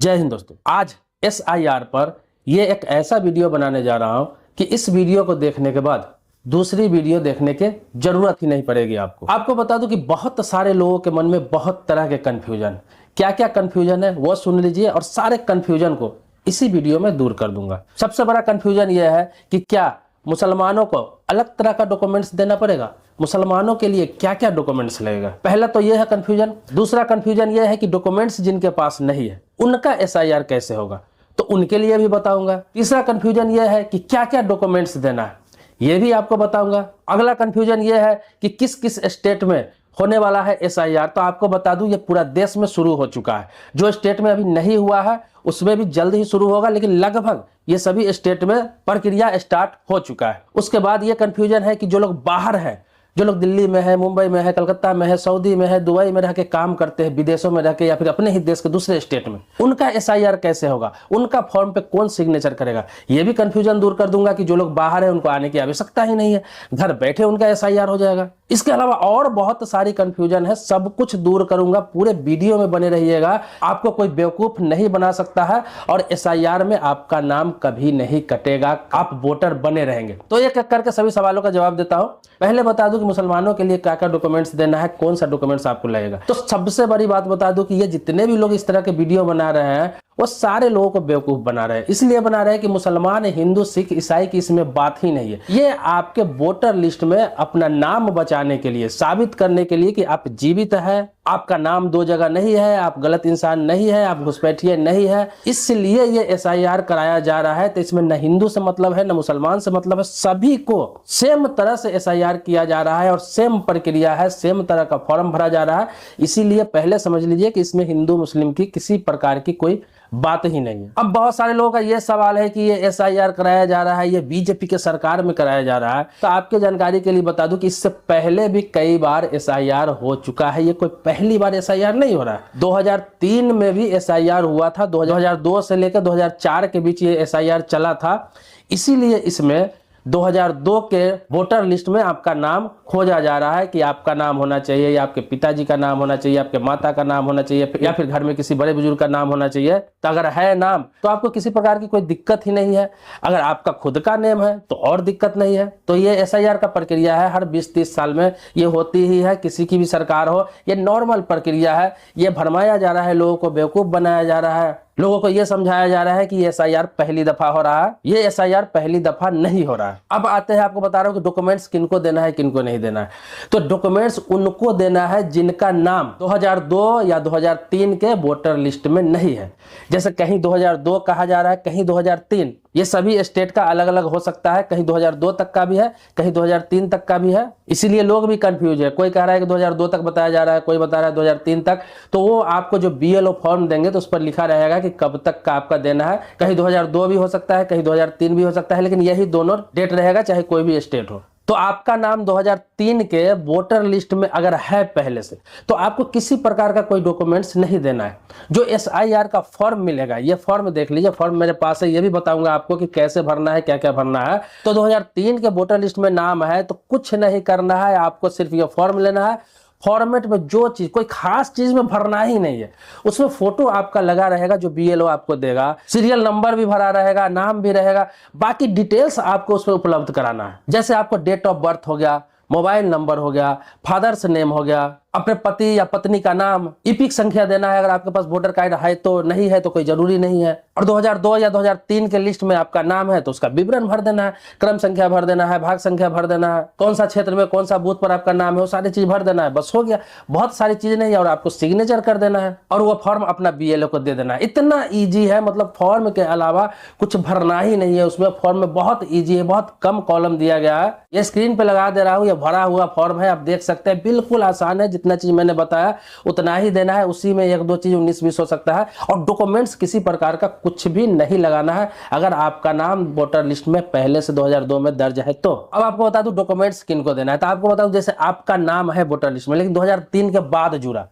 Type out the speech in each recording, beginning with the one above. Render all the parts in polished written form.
जय हिंद दोस्तों। आज एसआईआर पर यह एक ऐसा वीडियो बनाने जा रहा हूं कि इस वीडियो को देखने के बाद दूसरी वीडियो देखने की जरूरत ही नहीं पड़ेगी। आपको बता दूं कि बहुत सारे लोगों के मन में बहुत तरह के कंफ्यूजन, क्या क्या कंफ्यूजन है वो सुन लीजिए और सारे कंफ्यूजन को इसी वीडियो में दूर कर दूंगा। सबसे बड़ा कंफ्यूजन यह है कि क्या मुसलमानों को अलग तरह का डॉक्यूमेंट्स देना पड़ेगा, मुसलमानों के लिए क्या क्या डॉक्यूमेंट्स लगेगा। पहला तो यह है कंफ्यूजन। दूसरा कंफ्यूजन यह है कि डॉक्यूमेंट्स जिनके पास नहीं है उनका एसआईआर कैसे होगा, तो उनके लिए भी बताऊंगा। तीसरा कंफ्यूजन यह है कि क्या क्या डॉक्यूमेंट्स देना है, यह भी आपको बताऊंगा। अगला कंफ्यूजन यह है कि किस किस स्टेट में होने वाला है एसआईआर, तो आपको बता दूं ये पूरा देश में शुरू हो चुका है। जो स्टेट में अभी नहीं हुआ है उसमें भी जल्द ही शुरू होगा, लेकिन लगभग ये सभी स्टेट में प्रक्रिया स्टार्ट हो चुका है। उसके बाद ये कंफ्यूजन है कि जो लोग बाहर हैं, जो लोग दिल्ली में है, मुंबई में है, कलकत्ता में है, सऊदी में है, दुबई में रह के काम करते हैं, विदेशों में रह के या फिर अपने ही देश के दूसरे स्टेट में, उनका एसआईआर कैसे होगा, उनका फॉर्म पे कौन सिग्नेचर करेगा, ये भी कंफ्यूजन दूर कर दूंगा कि जो लोग बाहर है उनको आने की आवश्यकता ही नहीं है, घर बैठे उनका एसआईआर हो जाएगा। इसके अलावा और बहुत सारी कंफ्यूजन है, सब कुछ दूर करूंगा। पूरे वीडियो में बने रहिएगा, आपको कोई बेवकूफ नहीं बना सकता है और एसआईआर में आपका नाम कभी नहीं कटेगा, आप वोटर बने रहेंगे। तो एक एक करके सभी सवालों का जवाब देता हूं। पहले बता दूं कि मुसलमानों के लिए क्या क्या डॉक्यूमेंट्स देना है, कौन सा डॉक्यूमेंट्स आपको लगेगा। तो सबसे बड़ी बात बता दूं कि ये जितने भी लोग इस तरह के वीडियो बना रहे हैं वो सारे लोगों को बेवकूफ बना रहे हैं। इसलिए बना रहे हैं कि मुसलमान, हिंदू, सिख, ईसाई की इसमें बात ही नहीं है। ये आपके वोटर लिस्ट में अपना नाम बचाने के लिए, साबित करने के लिए कि आप जीवित हैं, आपका नाम दो जगह नहीं है, आप गलत इंसान नहीं है, आप घुसपैठिए नहीं है, इसलिए ये एसआईआर कराया जा रहा है। तो इसमें न हिंदू से मतलब है न मुसलमान से मतलब है, सभी को सेम तरह से एसआईआर किया जा रहा है और सेम प्रक्रिया है, सेम तरह का फॉर्म भरा जा रहा है। इसीलिए पहले समझ लीजिए कि इसमें हिंदू मुस्लिम की किसी प्रकार की कोई बात ही नहीं है। अब बहुत सारे लोगों का यह सवाल है कि ये एसआईआर कराया जा रहा है, ये बीजेपी के सरकार में कराया जा रहा है। तो आपके जानकारी के लिए बता दूं कि इससे पहले भी कई बार एसआईआर हो चुका है, ये कोई पहली बार एसआईआर नहीं हो रहा है। 2003 में भी एसआईआर हुआ था, 2002 से लेकर 2004 के बीच ये एसआईआर चला था। इसीलिए इसमें 2002 के वोटर लिस्ट में आपका नाम खोजा जा रहा है कि आपका नाम होना चाहिए, या आपके पिताजी का नाम होना चाहिए, आपके माता का नाम होना चाहिए, या फिर घर में किसी बड़े बुजुर्ग का नाम होना चाहिए। तो अगर है नाम तो आपको किसी प्रकार की कोई दिक्कत ही नहीं है। अगर आपका खुद का नेम है तो और दिक्कत नहीं है। तो ये एसआईआर का प्रक्रिया है, हर 20-30 साल में ये होती ही है, किसी की भी सरकार हो, ये नॉर्मल प्रक्रिया है। ये भरमाया जा रहा है, लोगों को बेवकूफ बनाया जा रहा है, लोगों को यह समझाया जा रहा है कि ये एसआईआर पहली दफा हो रहा है। ये एसआईआर पहली दफा नहीं हो रहा है। अब आते हैं, आपको बता रहा हूं कि डॉक्यूमेंट्स किनको देना है, किनको नहीं देना है। तो डॉक्यूमेंट्स उनको देना है जिनका नाम 2002 या 2003 के वोटर लिस्ट में नहीं है। जैसे कहीं 2002 कहा जा रहा है, कहीं 2003, ये सभी स्टेट का अलग अलग हो सकता है। कहीं 2002 तक का भी है, कहीं 2003 तक का भी है। इसीलिए लोग भी कंफ्यूज है। कोई कह रहा है कि 2002 तक बताया जा रहा है, कोई बता रहा है 2003 तक। तो वो आपको जो बीएलओ फॉर्म देंगे तो उस पर लिखा रहेगा कि कब तक का आपका देना है। कहीं 2002 भी हो सकता है, कहीं 2003 भी हो सकता है, लेकिन यही दोनों डेट रहेगा चाहे कोई भी स्टेट हो। तो आपका नाम 2003 के वोटर लिस्ट में अगर है पहले से, तो आपको किसी प्रकार का कोई डॉक्यूमेंट्स नहीं देना है। जो एसआईआर का फॉर्म मिलेगा, ये फॉर्म देख लीजिए, फॉर्म मेरे पास है, ये भी बताऊंगा आपको कि कैसे भरना है, क्या क्या भरना है। तो 2003 के वोटर लिस्ट में नाम है तो कुछ नहीं करना है, आपको सिर्फ ये फॉर्म लेना है। फॉर्मेट में जो चीज, कोई खास चीज में भरना ही नहीं है। उसमें फोटो आपका लगा रहेगा जो बीएलओ आपको देगा, सीरियल नंबर भी भरा रहेगा, नाम भी रहेगा, बाकी डिटेल्स आपको उसमें उपलब्ध कराना है। जैसे आपको डेट ऑफ बर्थ हो गया, मोबाइल नंबर हो गया, फादर्स नेम हो गया, अपने पति या पत्नी का नाम, ईपिक संख्या देना है। अगर आपके पास वोटर कार्ड है तो नहीं है तो कोई जरूरी नहीं है। और 2002 या 2003 के लिस्ट में आपका नाम है तो उसका विवरण भर देना है, क्रम संख्या भर देना है, भाग संख्या भर देना है, कौन सा क्षेत्र में कौन सा बूथ पर आपका नाम है, वो सारी चीज भर देना है, बस हो गया। बहुत सारी चीज नहीं है। और आपको सिग्नेचर कर देना है और वो फॉर्म अपना बीएलओ को दे देना है। इतना ईजी है, मतलब फॉर्म के अलावा कुछ भरना ही नहीं है उसमें। फॉर्म में बहुत ईजी है, बहुत कम कॉलम दिया गया है। ये स्क्रीन पे लगा दे रहा हूँ, ये भरा हुआ फॉर्म है, आप देख सकते हैं, बिल्कुल आसान है। जितना चीज मैंने बताया उतना ही देना है, उसी में एक दो चीज 19-20 हो सकता है। और डॉक्यूमेंट्स किसी प्रकार का कुछ भी नहीं लगाना है अगर आपका नाम वोटर लिस्ट में पहले से 2002 में दर्ज है तो। अब आपको बता दूं डॉक्यूमेंट्स किनको देना है। तो आपको बता दूं, जैसे आपका नाम है वोटर लिस्ट में लेकिन 2003 के बाद जुड़ा,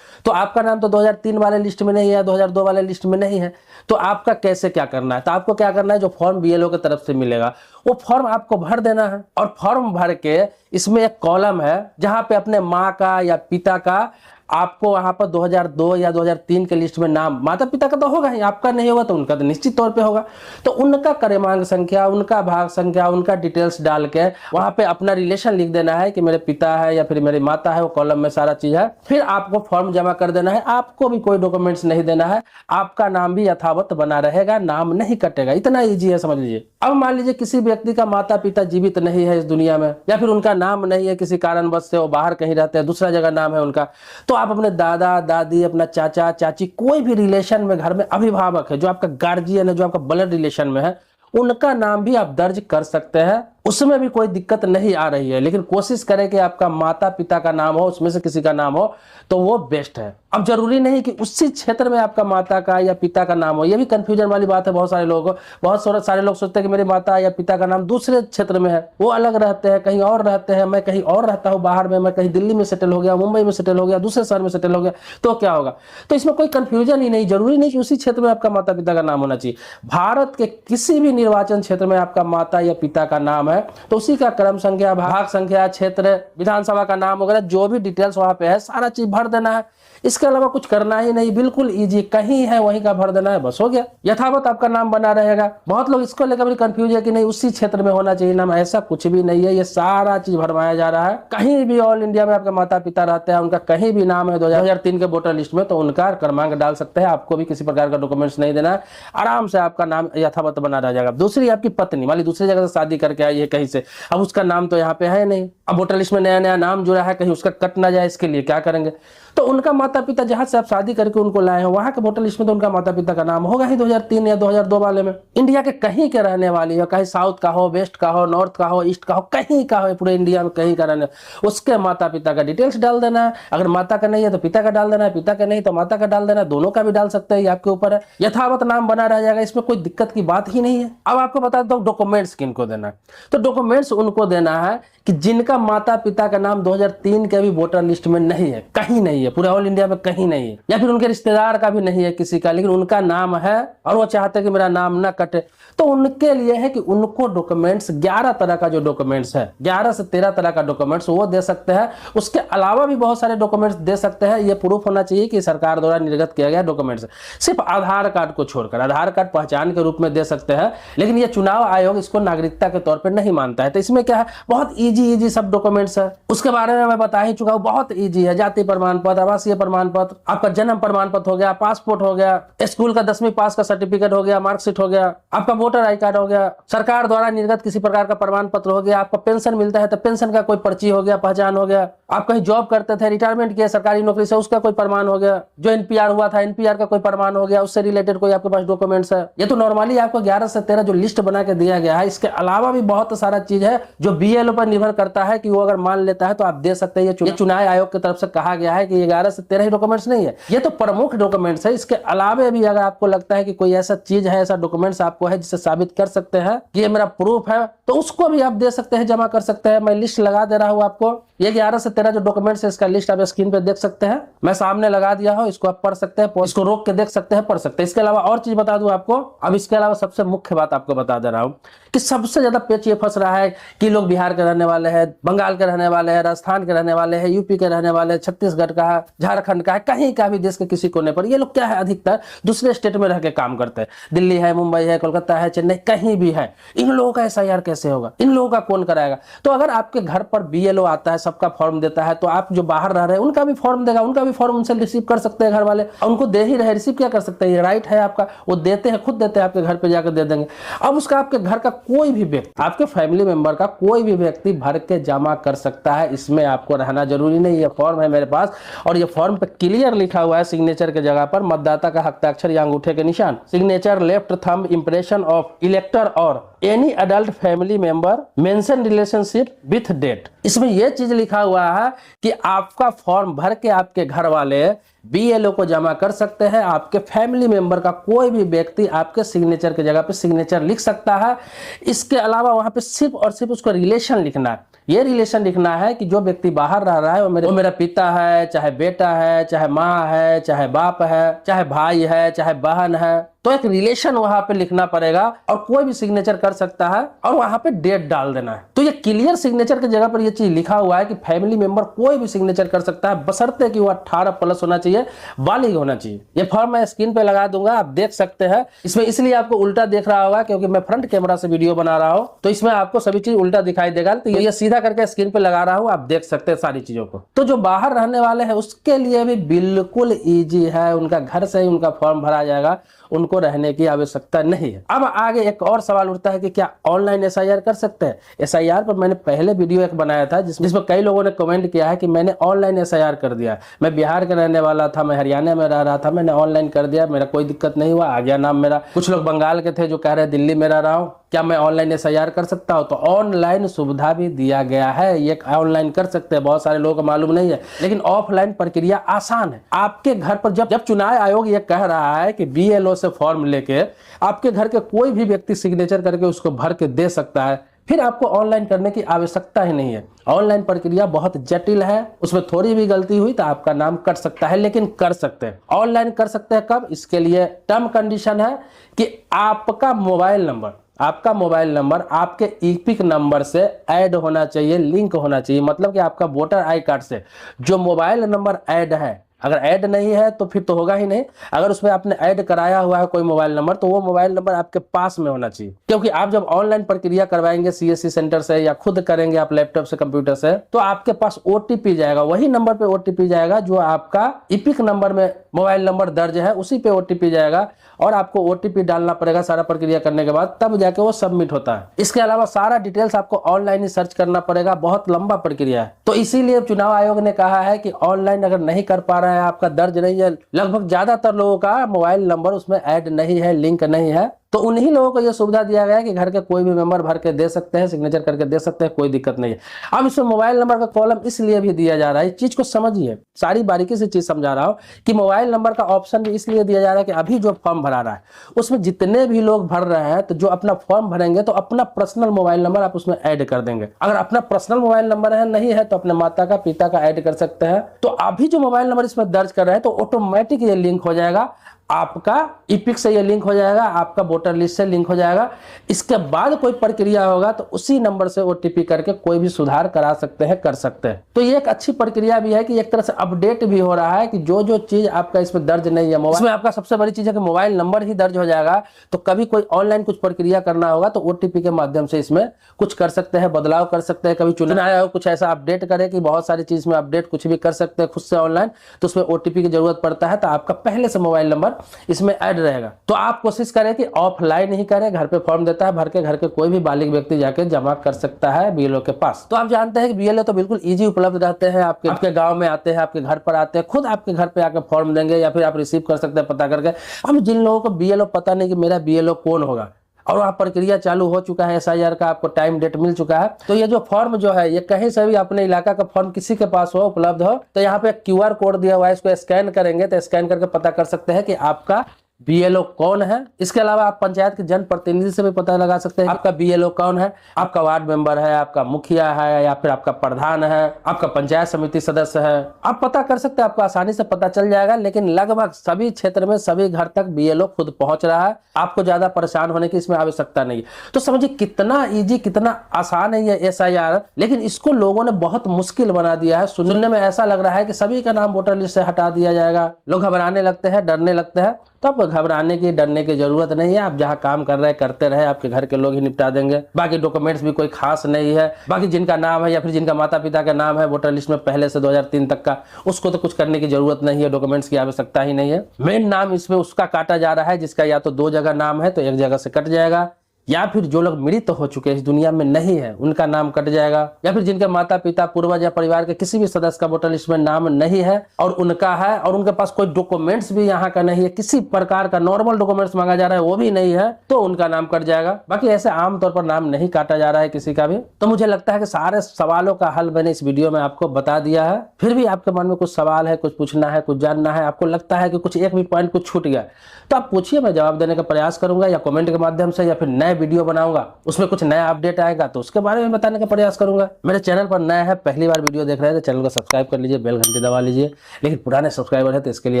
तो आपका नाम तो 2003 वाले लिस्ट में नहीं है, 2002 वाले लिस्ट में नहीं है, तो आपका कैसे क्या करना है। तो आपको क्या करना है, जो फॉर्म बीएलओ की तरफ से मिलेगा वो फॉर्म आपको भर देना है। और फॉर्म भर के इसमें एक कॉलम है जहां पे अपने माँ का या पिता का आपको वहां पर 2002 या 2003 के लिस्ट में नाम माता पिता का तो होगा ही, आपका नहीं होगा तो उनका तो निश्चित तौर पे होगा। तो उनका क्रमांक संख्या, उनका भाग संख्या, उनका डिटेल्स डाल के वहां पे अपना रिलेशन लिख देना है कि मेरे पिता है या फिर मेरी माता है, वो कॉलम में सारा चीज है। फिर आपको फॉर्म जमा कर देना है, आपको भी कोई डॉक्यूमेंट्स नहीं देना है, आपका नाम भी यथावत बना रहेगा, नाम नहीं कटेगा। इतना ईजी है, समझ लीजिए। अब मान लीजिए किसी व्यक्ति का माता पिता जीवित नहीं है इस दुनिया में, या फिर उनका नाम नहीं है, किसी कारणवश से वो बाहर कहीं रहते हैं, दूसरा जगह नाम है उनका, तो आप अपने दादा दादी, अपना चाचा चाची, कोई भी रिलेशन में घर में अभिभावक है, जो आपका गार्जियन है, जो आपका ब्लड रिलेशन में है, उनका नाम भी आप दर्ज कर सकते हैं। उसमें भी कोई दिक्कत नहीं आ रही है, लेकिन कोशिश करें कि आपका माता पिता का नाम हो, उसमें से किसी का नाम हो तो वो बेस्ट है। अब जरूरी नहीं कि उसी क्षेत्र में आपका माता का या पिता का नाम हो, ये भी कंफ्यूजन वाली बात है बहुत सारे लोगों को। बहुत सारे लोग सोचते हैं कि मेरे माता या पिता का नाम दूसरे क्षेत्र में है, वो अलग रहते हैं, कहीं और रहते हैं, मैं कहीं और रहता हूँ बाहर में, मैं कहीं दिल्ली में सेटल हो गया, मुंबई में सेटल हो गया, दूसरे शहर में सेटल हो गया, तो क्या होगा। तो इसमें कोई कंफ्यूजन ही नहीं, जरूरी नहीं कि उसी क्षेत्र में आपका माता पिता का नाम होना चाहिए। भारत के किसी भी निर्वाचन क्षेत्र में आपका माता या पिता का नाम है तो उसी का क्रम संख्या, भाग संख्या, क्षेत्र, विधानसभा का नाम वगैरह जो भी डिटेल्स वहां पे है सारा चीज भर देना है। इसके अलावा कुछ करना ही नहीं, बिल्कुल इजी, कहीं है वहीं का भर देना है, बस हो गया, यथावत आपका नाम बना रहेगा। बहुत लोग इसको लेकर भी कंफ्यूज है कि नहीं उसी क्षेत्र में होना चाहिए नाम, ऐसा कुछ भी नहीं है, ये सारा चीज भरवाया जा रहा है। कहीं भी ऑल इंडिया में आपके माता पिता रहते हैं, उनका कहीं भी नाम है 2003 के वोटर लिस्ट में, तो उनका क्रमांक डाल सकते हैं, आपको भी किसी प्रकार का डॉक्यूमेंट्स नहीं देना है, आराम से आपका नाम यथावत बना रह जाएगा। दूसरी, आपकी पत्नी वाली दूसरी जगह से शादी करके आई है कहीं से, अब उसका नाम तो यहाँ पे है नहीं, अब वोटर लिस्ट में नया नया नाम जुड़ा है, कहीं उसका कट ना जाए, इसके लिए क्या करेंगे, तो उनका माता पिता जहां से आप शादी करके उनको लाए हैं वहां के वोटर लिस्ट में तो उनका माता पिता का नाम होगा ही 2003 या 2002 वाले में। इंडिया के कहीं के रहने वाली हो, कहीं साउथ का हो, वेस्ट का हो, नॉर्थ का हो, ईस्ट का हो, कहीं का हो, पूरे इंडिया में कहीं का रहने, उसके माता पिता का डिटेल्स डाल देना है। अगर माता का नहीं है तो पिता का डाल देना है, पिता का नहीं तो माता का डाल देना है, दोनों का भी डाल सकते हैं, ये आपके ऊपर है, यथावत नाम बना रह जाएगा, इसमें कोई दिक्कत की बात ही नहीं है। अब आपको बता दो डॉक्यूमेंट्स किनको देना है, तो डॉक्यूमेंट्स उनको देना है कि जिनका माता पिता का नाम 2003 के भी वोटर लिस्ट में नहीं है, कहीं नहीं है, पूरे ऑल इंडिया में कहीं नहीं है, या फिर उनके रिश्तेदार का भी नहीं है किसी का, लेकिन उनका नाम है और वो चाहते हैं कि मेरा नाम ना कटे, तो उनके लिए है कि उनको डॉक्यूमेंट्स 11 तरह का जो डॉक्यूमेंट्स है, 11 से 13 तरह का डॉक्यूमेंट्स वो दे सकते हैं। उसके अलावा भी बहुत सारे डॉक्यूमेंट्स दे सकते हैं, ये प्रूफ होना चाहिए कि सरकार द्वारा निर्गत किया गया डॉक्यूमेंट्स। सिर्फ आधार कार्ड को छोड़कर, आधार कार्ड पहचान के रूप में दे सकते हैं, लेकिन ये चुनाव आयोग इसको नागरिकता के तौर पर नहीं मानता है। तो इसमें क्या है, बहुत ईजी सब डॉक्यूमेंट्स है, उसके बारे में मैं बता ही चुका हूं, बहुत ईजी है। जाति प्रमाण पत्र, आवासीय प्रमाण पत्र, आपका जन्म प्रमाण पत्र हो गया, पासपोर्ट हो गया, स्कूल का 10वीं पास का सर्टिफिकेट हो गया, मार्कशीट हो गया, आपका वोटर आई कार्ड हो गया, सरकार द्वारा निर्गत किसी प्रकार का प्रमाण पत्र हो गया, आपका पेंशन मिलता है तो पेंशन का कोई पर्ची हो गया, पहचान हो गया, आप कहीं जॉब करते थे, रिटायरमेंट किया सरकारी नौकरी से, उसका कोई प्रमाण हो गया, जो एनपीआर हुआ था एनपीआर का कोई प्रमाण हो गया, उससे रिलेटेड कोई आपके पास डॉक्यूमेंट्स है। ये तो नॉर्मली आपको 11 से 13 जो लिस्ट बना के दिया गया है। इसके अलावा भी बहुत सारा चीज है जो बीएलओ पर निर्भर करता है कि वो अगर मान लेता है तो आप दे सकते हैं। ये चुनाव आयोग की तरफ से कहा गया है कि 11 से 13 ही डॉक्यूमेंट्स नहीं है, ये तो प्रमुख डॉक्यूमेंट्स है। इसके अलावा भी अगर आपको लगता है कि कोई ऐसा चीज है, ऐसा डॉक्यूमेंट्स आपको है जिससे साबित कर सकते हैं कि ये मेरा प्रूफ है, तो उसको भी आप दे सकते हैं, जमा कर सकते हैं। मैं लिस्ट लगा दे रहा हूं आपको, ये 11 से 13 जो डॉक्यूमेंट्स है इसका लिस्ट आप स्क्रीन पे देख सकते हैं, मैं सामने लगा दिया हूं, इसको आप पढ़ सकते हैं, इसको रोक के देख सकते हैं, पढ़ सकते हैं। इसके अलावा और चीज बता दूं आपको, अब इसके अलावा सबसे मुख्य बात आपको बता दे रहा हूं कि सबसे ज्यादा पेच ये फंस रहा है कि लोग बिहार के रहने वाले हैं, बंगाल के रहने वाले हैं, राजस्थान के रहने वाले हैं, यूपी के रहने वाले हैं, छत्तीसगढ़ का है, झारखंड का है, कहीं का भी देश के किसी कोने पर, ये लोग क्या है अधिकतर दूसरे स्टेट में रह के काम करते हैं, दिल्ली है, मुंबई है, कोलकाता है, चेन्नई, कहीं भी है। इन लोगों का एसआईआर कैसे होगा, इन लोगों का कौन कराएगा? तो अगर आपके घर पर बीएलओ आता है, सबका फॉर्म देता है, तो आप जो बाहर रह रहे हैं उनका भी फॉर्म देगा, उनका भी फॉर्म उनसे रिसीव कर सकते हैं घर वाले, उनको दे ही रहे, रिसीव क्या कर सकते हैं, ये राइट है आपका, वो देते हैं, खुद देते हैं, आपके घर पे जाकर दे देंगे। अब उसका आपके घर का कोई भी व्यक्ति, आपके फैमिली मेंबर का कोई भी व्यक्ति भर के जमा कर सकता है, इसमें आपको रहना जरूरी नहीं। ये फॉर्म है मेरे पास और ये फॉर्म पे क्लियर लिखा हुआ है सिग्नेचर के जगह पर मतदाता का हस्ताक्षर या अंगूठे के निशान, signature, left thumb impression of elector और any adult family member, mention relationship with date. इसमें यह चीज लिखा हुआ है कि आपका फॉर्म भर के आपके घर वाले बीएलओ को जमा कर सकते हैं। आपके फैमिली मेंबर का कोई भी व्यक्ति आपके सिग्नेचर की जगह पे सिग्नेचर लिख सकता है। इसके अलावा वहां पे सिर्फ और सिर्फ उसको रिलेशन लिखना है। ये रिलेशन लिखना है कि जो व्यक्ति बाहर रह रहा है वो मेरा पिता है, चाहे बेटा है, चाहे माँ है, चाहे बाप है, चाहे भाई है, चाहे बहन है। तो एक रिलेशन वहां पे लिखना पड़ेगा और कोई भी सिग्नेचर कर सकता है और वहां पे डेट डाल देना है। तो ये क्लियर सिग्नेचर की जगह पर ये चीज लिखा हुआ है कि फैमिली मेंबर कोई भी सिग्नेचर कर सकता है, बशर्ते कि वो 18+ होना चाहिए, बालिग होना चाहिए। ये फॉर्म मैं स्क्रीन पे लगा दूंगा, आप देख सकते हैं। इसमें इसलिए आपको उल्टा देख रहा होगा क्योंकि मैं फ्रंट कैमरा से वीडियो बना रहा हूं, तो इसमें आपको सभी चीज उल्टा दिखाई देगा। तो ये सीधा करके स्क्रीन पे लगा रहा हूं, आप देख सकते हैं सारी चीजों को। तो जो बाहर रहने वाले हैं उसके लिए भी बिल्कुल ईजी है, उनका घर से ही उनका फॉर्म भरा जाएगा, उनको रहने की आवश्यकता नहीं है। अब आगे एक और सवाल उठता है कि क्या ऑनलाइन एसआईआर कर सकते हैं। एसआईआर पर मैंने पहले वीडियो एक बनाया था जिसमें कई लोगों ने कमेंट किया है कि मैंने ऑनलाइन एसआईआर कर दिया, मैं बिहार का रहने वाला था, मैं हरियाणा में रह रहा था, मैंने ऑनलाइन कर दिया, मेरा कोई दिक्कत नहीं हुआ, आ गया नाम मेरा। कुछ लोग बंगाल के थे जो कह रहे दिल्ली में रह रहा हूँ, क्या मैं ऑनलाइन एसआईआर कर सकता हूँ। तो ऑनलाइन सुविधा भी दिया गया है, ये ऑनलाइन कर सकते हैं। बहुत सारे लोगों को मालूम नहीं है, लेकिन ऑफलाइन प्रक्रिया आसान है। आपके घर पर जब चुनाव आयोग ये कह रहा है कि बीएलओ से फॉर्म लेके आपके घर के कोई भी व्यक्ति सिग्नेचर करके उसको भर के दे सकता है, फिर आपको ऑनलाइन करने की आवश्यकता ही नहीं है। ऑनलाइन प्रक्रिया बहुत जटिल है, उसमें थोड़ी भी गलती हुई तो आपका नाम कट सकता है, लेकिन कर सकते हैं। ऑनलाइन कर सकते हैं कब, इसके लिए टर्म कंडीशन है कि आपका मोबाइल नंबर आपके ईपिक नंबर से ऐड होना चाहिए, लिंक होना चाहिए। मतलब कि आपका वोटर आई कार्ड से जो मोबाइल नंबर ऐड है, अगर ऐड नहीं है तो फिर तो होगा ही नहीं। अगर उसमें आपने ऐड कराया हुआ है कोई मोबाइल नंबर, तो वो मोबाइल नंबर आपके पास में होना चाहिए। क्योंकि आप जब ऑनलाइन प्रक्रिया करवाएंगे सीएससी सेंटर से या खुद करेंगे आप लैपटॉप से, कंप्यूटर से, तो आपके पास ओटीपी जाएगा, वही नंबर पे ओटीपी जाएगा जो आपका ईपिक नंबर में मोबाइल नंबर दर्ज है, उसी पे ओटीपी जाएगा और आपको ओटीपी डालना पड़ेगा सारा प्रक्रिया करने के बाद, तब जाके वो सबमिट होता है। इसके अलावा सारा डिटेल्स आपको ऑनलाइन ही सर्च करना पड़ेगा, बहुत लंबा प्रक्रिया है। तो इसीलिए चुनाव आयोग ने कहा है कि ऑनलाइन अगर नहीं कर पा रहे हैं, आपका दर्ज नहीं है, लगभग ज्यादातर लोगों का मोबाइल नंबर उसमें ऐड नहीं है, लिंक नहीं है, तो उन्हीं लोगों को यह सुविधा दिया गया है कि घर के कोई भी मेंबर भर के दे सकते हैं, सिग्नेचर करके दे सकते हैं, कोई दिक्कत नहीं है। अब इसमें मोबाइल नंबर का कॉलम इसलिए भी दिया जा रहा है, इस चीज को समझिए, सारी बारीकी से चीज समझा रहा हूं कि मोबाइल नंबर का ऑप्शन भी इसलिए दिया जा रहा है कि अभी जो फॉर्म भरा रहा है उसमें जितने भी लोग भर रहे हैं, तो जो अपना फॉर्म भरेंगे तो अपना पर्सनल मोबाइल नंबर आप उसमें ऐड कर देंगे। अगर अपना पर्सनल मोबाइल नंबर है नहीं है तो अपने माता का, पिता का ऐड कर सकते हैं। तो अभी जो मोबाइल नंबर इसमें दर्ज कर रहे हैं तो ऑटोमेटिक ये लिंक हो जाएगा, आपका ईपिक से ये लिंक हो जाएगा, आपका वोटर लिस्ट से लिंक हो जाएगा। इसके बाद कोई प्रक्रिया होगा तो उसी नंबर से ओटीपी करके कोई भी सुधार करा सकते हैं, कर सकते हैं। तो ये एक अच्छी प्रक्रिया भी है कि एक तरह से अपडेट भी हो रहा है कि जो जो चीज आपका इसमें दर्ज नहीं है, मोबाइल इसमें आपका सबसे बड़ी चीज है कि मोबाइल नंबर ही दर्ज हो जाएगा। तो कभी कोई ऑनलाइन कुछ प्रक्रिया करना होगा तो ओटीपी के माध्यम से इसमें कुछ कर सकते हैं, बदलाव कर सकते हैं। कभी चुनाव आयोग कुछ ऐसा अपडेट करे कि बहुत सारी चीज में अपडेट कुछ भी कर सकते हैं खुद से ऑनलाइन, तो उसमें ओटीपी की जरूरत पड़ता है, तो आपका पहले से मोबाइल नंबर इसमें ऐड रहेगा। तो आप कोशिश करें कि ऑफलाइन ही करें, घर पे फॉर्म देता है भर के घर के कोई भी बालिग व्यक्ति जाके जमा कर सकता है बीएलओ के पास। तो आप जानते हैं कि बीएलओ तो बिल्कुल इजी उपलब्ध रहते हैं, आपके गांव में आते हैं, आपके घर पर आते हैं, खुद आपके घर पे आके फॉर्म देंगे या फिर आप रिसीव कर सकते हैं पता करके। अब जिन लोगों को बीएलओ पता नहीं कि मेरा बीएलओ कौन होगा और वहाँ प्रक्रिया चालू हो चुका है, एसआईआर का आपको टाइम डेट मिल चुका है, तो ये जो फॉर्म जो है ये कहीं से भी अपने इलाका का फॉर्म किसी के पास हो, उपलब्ध हो, तो यहाँ पे क्यूआर कोड दिया हुआ है, इसको स्कैन करेंगे तो स्कैन करके पता कर सकते हैं कि आपका बीएलओ कौन है। इसके अलावा आप पंचायत के जनप्रतिनिधि से भी पता लगा सकते हैं आपका बीएलओ कौन है, आपका वार्ड मेंबर है, आपका मुखिया है या फिर आपका प्रधान है, आपका पंचायत समिति सदस्य है, आप पता कर सकते हैं, आपको आसानी से पता चल जाएगा। लेकिन लगभग सभी क्षेत्र में सभी घर तक बीएलओ खुद पहुंच रहा है, आपको ज्यादा परेशान होने की इसमें आवश्यकता नहीं है। तो समझिए कितना ईजी, कितना आसान है ये एसआईआर, लेकिन इसको लोगों ने बहुत मुश्किल बना दिया है। सुनने में ऐसा लग रहा है कि सभी का नाम वोटर लिस्ट से हटा दिया जाएगा, लोग घबराने लगते हैं, डरने लगते हैं। तो अब घबराने की, डरने की जरूरत नहीं है, आप जहां काम कर रहे हैं करते रहे, आपके घर के लोग ही निपटा देंगे। बाकी डॉक्यूमेंट्स भी कोई खास नहीं है, बाकी जिनका नाम है या फिर जिनका माता पिता का नाम है वोटर लिस्ट में पहले से 2003 तक का, उसको तो कुछ करने की जरूरत नहीं है, डॉक्यूमेंट्स की आवश्यकता ही नहीं है। मेन नाम इसमें उसका काटा जा रहा है जिसका या तो 2 जगह नाम है तो 1 जगह से कट जाएगा, या फिर जो लोग मृत हो चुके हैं, इस दुनिया में नहीं है, उनका नाम कट जाएगा, या फिर जिनके माता पिता पूर्वज या परिवार के किसी भी सदस्य का वोटर लिस्ट में नाम नहीं है और उनका है और उनके पास कोई डॉक्यूमेंट्स भी यहाँ का नहीं है, किसी प्रकार का नॉर्मल डॉक्यूमेंट्स मांगा जा रहा है वो भी नहीं है, तो उनका नाम कट जाएगा। बाकी ऐसे आमतौर पर नाम नहीं काटा जा रहा है किसी का भी। तो मुझे लगता है कि सारे सवालों का हल मैंने इस वीडियो में आपको बता दिया है। फिर भी आपके मन में कुछ सवाल है, कुछ पूछना है, कुछ जानना है, आपको लगता है कि कुछ एक भी पॉइंट कुछ छूट गया, तो आप पूछिए, मैं जवाब देने का प्रयास करूंगा, या कमेंट के माध्यम से, या फिर नए वीडियो बनाऊंगा उसमें कुछ नया अपडेट आएगा तो उसके बारे में बताने का प्रयास करूंगा। मेरे चैनल पर नया है, पहली बार वीडियो देख रहे हैं तो चैनल को सब्सक्राइब कर लीजिए, बेल घंटी दबा लीजिए। लेकिन पुराने सब्सक्राइबर है तो इसके लिए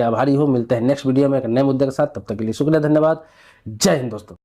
आभारी हूँ। मिलते हैं नेक्स्ट वीडियो में एक नए मुद्दे के साथ, तब तक के लिए शुक्रिया, धन्यवाद, जय हिंद दोस्तों।